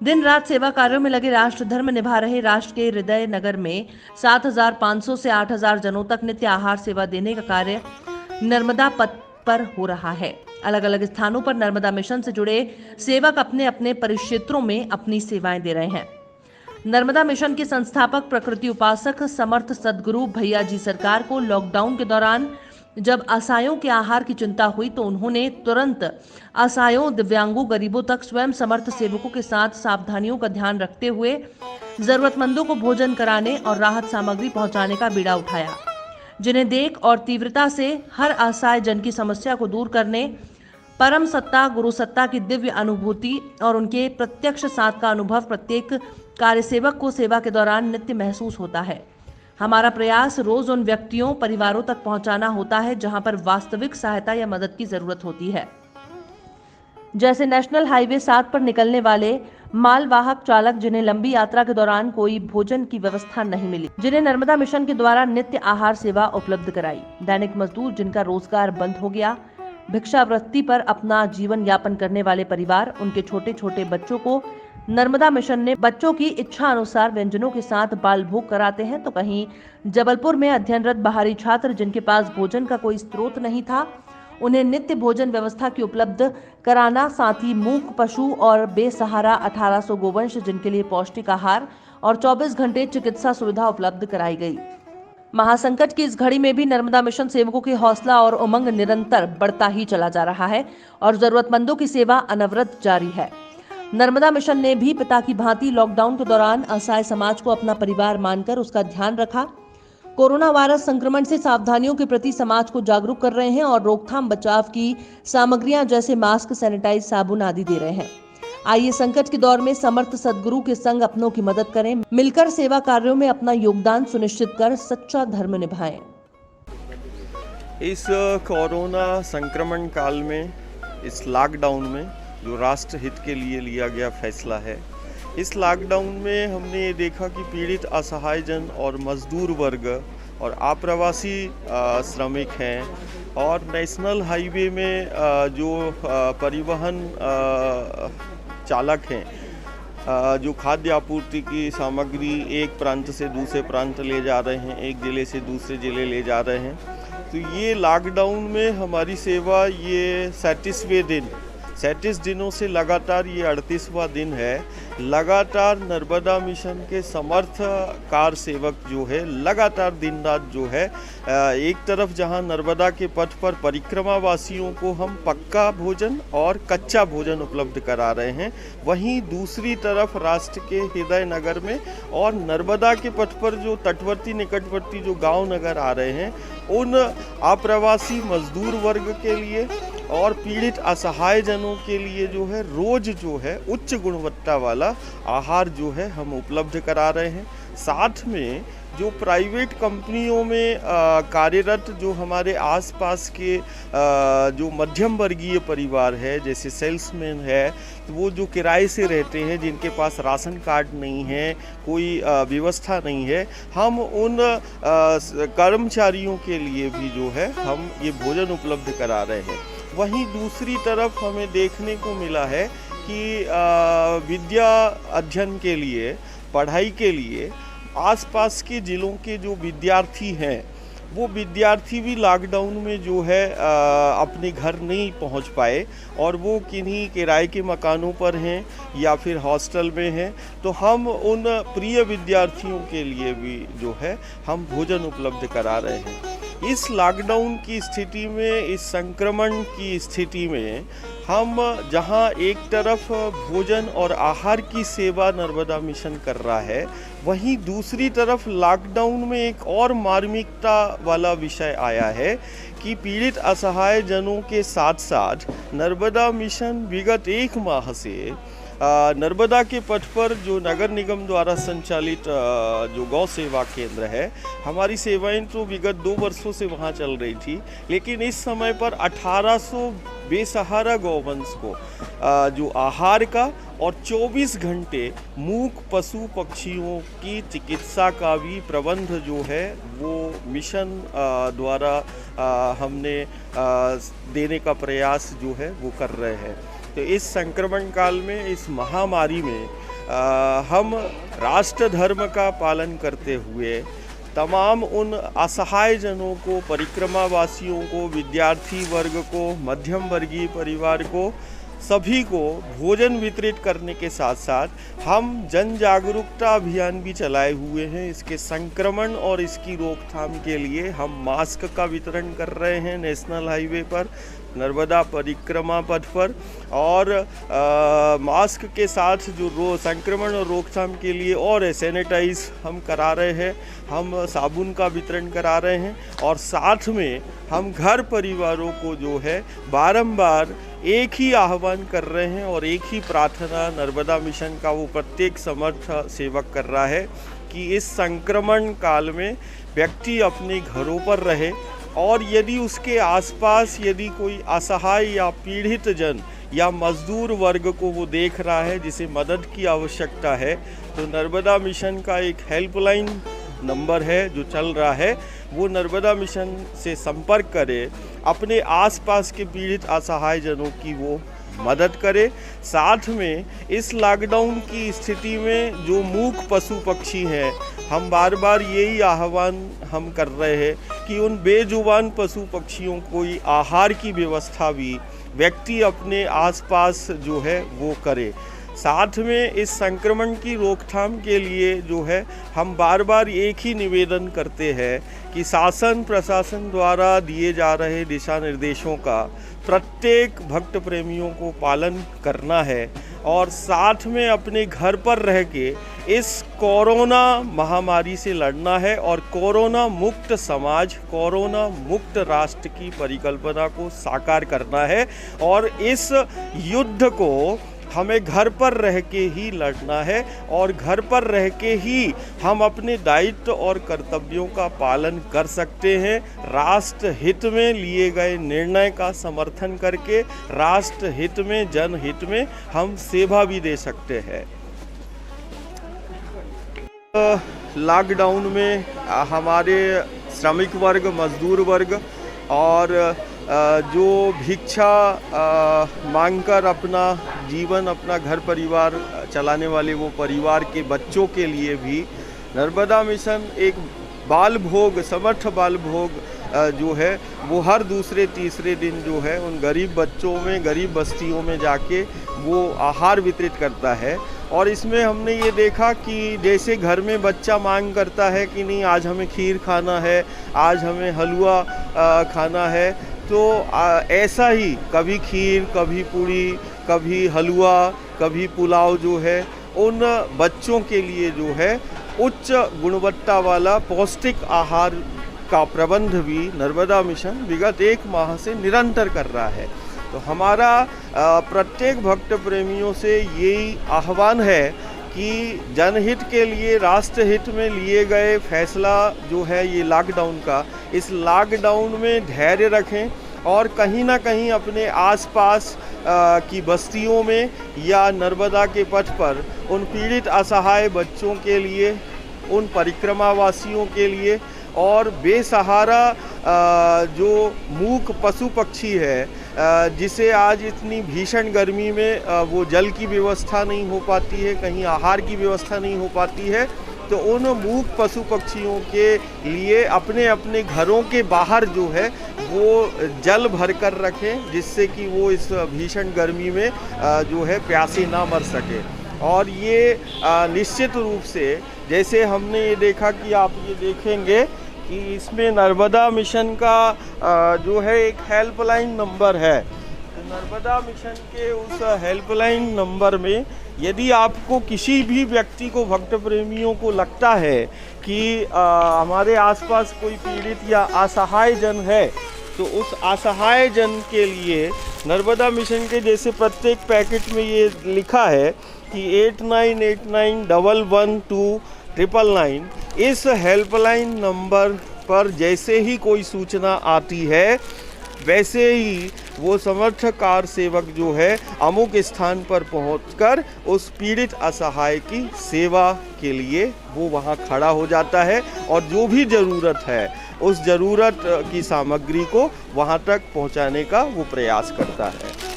दिन रात सेवा कार्यों में लगे राष्ट्र धर्म निभा रहे राष्ट्र के हृदय नगर में 7,500 से 8,000 जनों तक नित्य आहार सेवा देने का कार्य नर्मदा पथ पर हो रहा है। अलग अलग स्थानों पर नर्मदा मिशन से जुड़े सेवक अपने अपने परिक्षेत्रों में अपनी सेवाएं दे रहे हैं। नर्मदा मिशन के संस्थापक प्रकृति उपासक समर्थ सदगुरु भैया जी सरकार को लॉकडाउन के दौरान जब असहायों के आहार की चिंता हुई तो उन्होंने तुरंत असहायों, दिव्यांगों, गरीबों तक स्वयं समर्थ सेवकों के साथ सावधानियों का ध्यान रखते हुए जरूरतमंदों को भोजन कराने और राहत सामग्री पहुंचाने का बीड़ा उठाया, जिन्हें देख और तीव्रता से हर असहाय जन की समस्या को दूर करने, परम सत्ता गुरु सत्ता की दिव्य अनुभूति और उनके प्रत्यक्ष साथ का अनुभव प्रत्येक कार्यसेवक को सेवा के दौरान नित्य महसूस होता है। हमारा प्रयास रोज उन व्यक्तियों, परिवारों तक पहुंचाना होता है जहां पर वास्तविक सहायता या मदद की जरूरत होती है। जैसे नेशनल हाईवे 7 पर निकलने वाले मालवाहक चालक जिन्हें लंबी यात्रा के दौरान कोई भोजन की व्यवस्था नहीं मिली, जिन्हें नर्मदा मिशन के द्वारा नित्य आहार सेवा उपलब्ध कराई। दैनिक मजदूर जिनका रोजगार बंद हो गया, भिक्षावृत्ति पर अपना जीवन यापन करने वाले परिवार, उनके छोटे छोटे बच्चों को नर्मदा मिशन ने बच्चों की इच्छा अनुसार व्यंजनों के साथ बाल भोग कराते हैं, तो कहीं जबलपुर में अध्ययनरत बाहरी छात्र जिनके पास भोजन का कोई स्रोत नहीं था, उन्हें नित्य भोजन व्यवस्था की उपलब्ध कराना, साथ ही मूक पशु और बेसहारा 1800 गोवंश जिनके लिए पौष्टिक आहार और 24 घंटे चिकित्सा सुविधा उपलब्ध कराई गई। महासंकट की इस घड़ी में भी नर्मदा मिशन सेवकों की हौसला और उमंग निरंतर बढ़ता ही चला जा रहा है और जरूरतमंदों की सेवा अनवरत जारी है। नर्मदा मिशन ने भी पिता की भांति लॉकडाउन के दौरान असहाय समाज को अपना परिवार मानकर उसका ध्यान रखा। कोरोना वायरस संक्रमण से सावधानियों के प्रति समाज को जागरूक कर रहे हैं और रोकथाम बचाव की सामग्रियां जैसे मास्क, सैनिटाइज, साबुन आदि दे रहे हैं। आइए संकट के दौर में समर्थ सदगुरु के संग अपनों की मदद करें, मिलकर सेवा कार्यों में अपना योगदान सुनिश्चित कर सच्चा धर्म निभाएं। इस कोरोना संक्रमण काल में, इस लॉकडाउन में जो राष्ट्र हित के लिए लिया गया फैसला है, इस लॉकडाउन में हमने ये देखा कि पीड़ित असहाय जन और मजदूर वर्ग और आप्रवासी श्रमिक हैं और नेशनल हाईवे में जो परिवहन चालक हैं, जो खाद्य आपूर्ति की सामग्री एक प्रांत से दूसरे प्रांत ले जा रहे हैं, एक ज़िले से दूसरे ज़िले ले जा रहे हैं, तो ये लॉकडाउन में हमारी सेवा ये 37 दिनों से लगातार ये 38वां दिन है। लगातार नर्मदा मिशन के समर्थ कार सेवक जो है लगातार दिन रात जो है एक तरफ जहां नर्मदा के पथ पर परिक्रमा वासियों को हम पक्का भोजन और कच्चा भोजन उपलब्ध करा रहे हैं, वहीं दूसरी तरफ राष्ट्र के हृदय नगर में और नर्मदा के पथ पर जो तटवर्ती निकटवर्ती जो गांव नगर आ रहे हैं, उन आप्रवासी मजदूर वर्ग के लिए और पीड़ित असहाय जनों के लिए जो है रोज जो है उच्च गुणवत्ता वाला आहार जो है हम उपलब्ध करा रहे हैं। साथ में जो प्राइवेट कंपनियों में कार्यरत जो हमारे आसपास के जो मध्यम वर्गीय परिवार है, जैसे सेल्समैन है, तो वो जो किराए से रहते हैं, जिनके पास राशन कार्ड नहीं है, कोई व्यवस्था नहीं है, हम उन कर्मचारियों के लिए भी जो है हम ये भोजन उपलब्ध करा रहे हैं। वहीं दूसरी तरफ हमें देखने को मिला है कि विद्या अध्ययन के लिए, पढ़ाई के लिए आसपास के ज़िलों के जो विद्यार्थी हैं, वो विद्यार्थी भी लॉकडाउन में जो है अपने घर नहीं पहुंच पाए और वो किन्हीं किराए के मकानों पर हैं या फिर हॉस्टल में हैं, तो हम उन प्रिय विद्यार्थियों के लिए भी जो है हम भोजन उपलब्ध करा रहे हैं। इस लॉकडाउन की स्थिति में, इस संक्रमण की स्थिति में हम जहां एक तरफ भोजन और आहार की सेवा नर्मदा मिशन कर रहा है, वहीं दूसरी तरफ लॉकडाउन में एक और मार्मिकता वाला विषय आया है कि पीड़ित असहाय जनों के साथ साथ नर्मदा मिशन विगत 1 माह से नर्मदा के पथ पर जो नगर निगम द्वारा संचालित जो गौ सेवा केंद्र है, हमारी सेवाएं तो विगत 2 वर्षों से वहां चल रही थी, लेकिन इस समय पर 1800 बेसहारा गौवंश को जो आहार का और 24 घंटे मूक पशु पक्षियों की चिकित्सा का भी प्रबंध जो है वो मिशन द्वारा हमने देने का प्रयास जो है वो कर रहे हैं। तो इस संक्रमण काल में, इस महामारी में हम राष्ट्र धर्म का पालन करते हुए तमाम उन असहाय जनों को, परिक्रमावासियों को, विद्यार्थी वर्ग को, मध्यम वर्गीय परिवार को, सभी को भोजन वितरित करने के साथ साथ हम जन जागरूकता अभियान भी चलाए हुए हैं। इसके संक्रमण और इसकी रोकथाम के लिए हम मास्क का वितरण कर रहे हैं नेशनल हाईवे पर, नर्मदा परिक्रमा पथ पर, और मास्क के साथ जो संक्रमण और रोकथाम के लिए और सैनिटाइज हम करा रहे हैं, हम साबुन का वितरण करा रहे हैं, और साथ में हम घर परिवारों को जो है बारंबार एक ही आह्वान कर रहे हैं और एक ही प्रार्थना नर्मदा मिशन का वो प्रत्येक समर्थ सेवक कर रहा है कि इस संक्रमण काल में व्यक्ति अपने घरों पर रहे, और यदि उसके आसपास यदि कोई असहाय या पीड़ित जन या मजदूर वर्ग को वो देख रहा है जिसे मदद की आवश्यकता है, तो नर्मदा मिशन का एक हेल्पलाइन नंबर है जो चल रहा है, वो नर्मदा मिशन से संपर्क करे, अपने आसपास के पीड़ित असहाय जनों की वो मदद करे। साथ में इस लॉकडाउन की स्थिति में जो मूक पशु पक्षी हैं, हम बार बार यही आह्वान हम कर रहे हैं कि उन बेजुबान पशु पक्षियों को आहार की व्यवस्था भी व्यक्ति अपने आसपास जो है वो करे। साथ में इस संक्रमण की रोकथाम के लिए जो है हम बार बार एक ही निवेदन करते हैं कि शासन प्रशासन द्वारा दिए जा रहे दिशा निर्देशों का प्रत्येक भक्त प्रेमियों को पालन करना है, और साथ में अपने घर पर रह के इस कोरोना महामारी से लड़ना है और कोरोना मुक्त समाज, कोरोना मुक्त राष्ट्र की परिकल्पना को साकार करना है। और इस युद्ध को हमें घर पर रह के ही लड़ना है, और घर पर रह के ही हम अपने दायित्व और कर्तव्यों का पालन कर सकते हैं। राष्ट्र हित में लिए गए निर्णय का समर्थन करके राष्ट्र हित में, जनहित में हम सेवा भी दे सकते हैं। लॉकडाउन में हमारे श्रमिक वर्ग, मजदूर वर्ग और जो भिक्षा मांगकर अपना जीवन, अपना घर परिवार चलाने वाले वो परिवार के बच्चों के लिए भी नर्मदा मिशन एक बाल भोग, समर्थ बाल भोग जो है वो हर दूसरे तीसरे दिन जो है उन गरीब बच्चों में, गरीब बस्तियों में जाके वो आहार वितरित करता है। और इसमें हमने ये देखा कि जैसे घर में बच्चा मांग करता है कि नहीं आज हमें खीर खाना है, आज हमें हलवा खाना है, तो ऐसा ही कभी खीर, कभी पूड़ी, कभी हलवा, कभी पुलाव जो है उन बच्चों के लिए जो है उच्च गुणवत्ता वाला पौष्टिक आहार का प्रबंध भी नर्मदा मिशन विगत 1 माह से निरंतर कर रहा है। तो हमारा प्रत्येक भक्त प्रेमियों से यही आह्वान है कि जनहित के लिए, राष्ट्र हित में लिए गए फैसला जो है ये लॉकडाउन का, इस लॉकडाउन में धैर्य रखें और कहीं ना कहीं अपने आसपास की बस्तियों में या नर्मदा के पथ पर उन पीड़ित असहाय बच्चों के लिए, उन परिक्रमावासियों के लिए और बेसहारा जो मूक पशु पक्षी है जिसे आज इतनी भीषण गर्मी में वो जल की व्यवस्था नहीं हो पाती है, कहीं आहार की व्यवस्था नहीं हो पाती है, तो उन मूक पशु पक्षियों के लिए अपने अपने घरों के बाहर जो है वो जल भर कर रखें, जिससे कि वो इस भीषण गर्मी में जो है प्यासे ना मर सके। और ये निश्चित रूप से जैसे हमने ये देखा कि आप ये देखेंगे कि इसमें नर्मदा मिशन का जो है एक हेल्पलाइन नंबर है। तो नर्मदा मिशन के उस हेल्पलाइन नंबर में यदि आपको किसी भी व्यक्ति को, भक्त प्रेमियों को लगता है कि हमारे आसपास कोई पीड़ित या असहाय जन है, तो उस असहाय जन के लिए नर्मदा मिशन के जैसे प्रत्येक पैकेट में ये लिखा है कि 8989112999 इस हेल्पलाइन नंबर पर जैसे ही कोई सूचना आती है वैसे ही वो समर्थ कार सेवक जो है अमुक स्थान पर पहुंचकर उस पीड़ित असहाय की सेवा के लिए वो वहां खड़ा हो जाता है और जो भी ज़रूरत है उस ज़रूरत की सामग्री को वहां तक पहुंचाने का वो प्रयास करता है।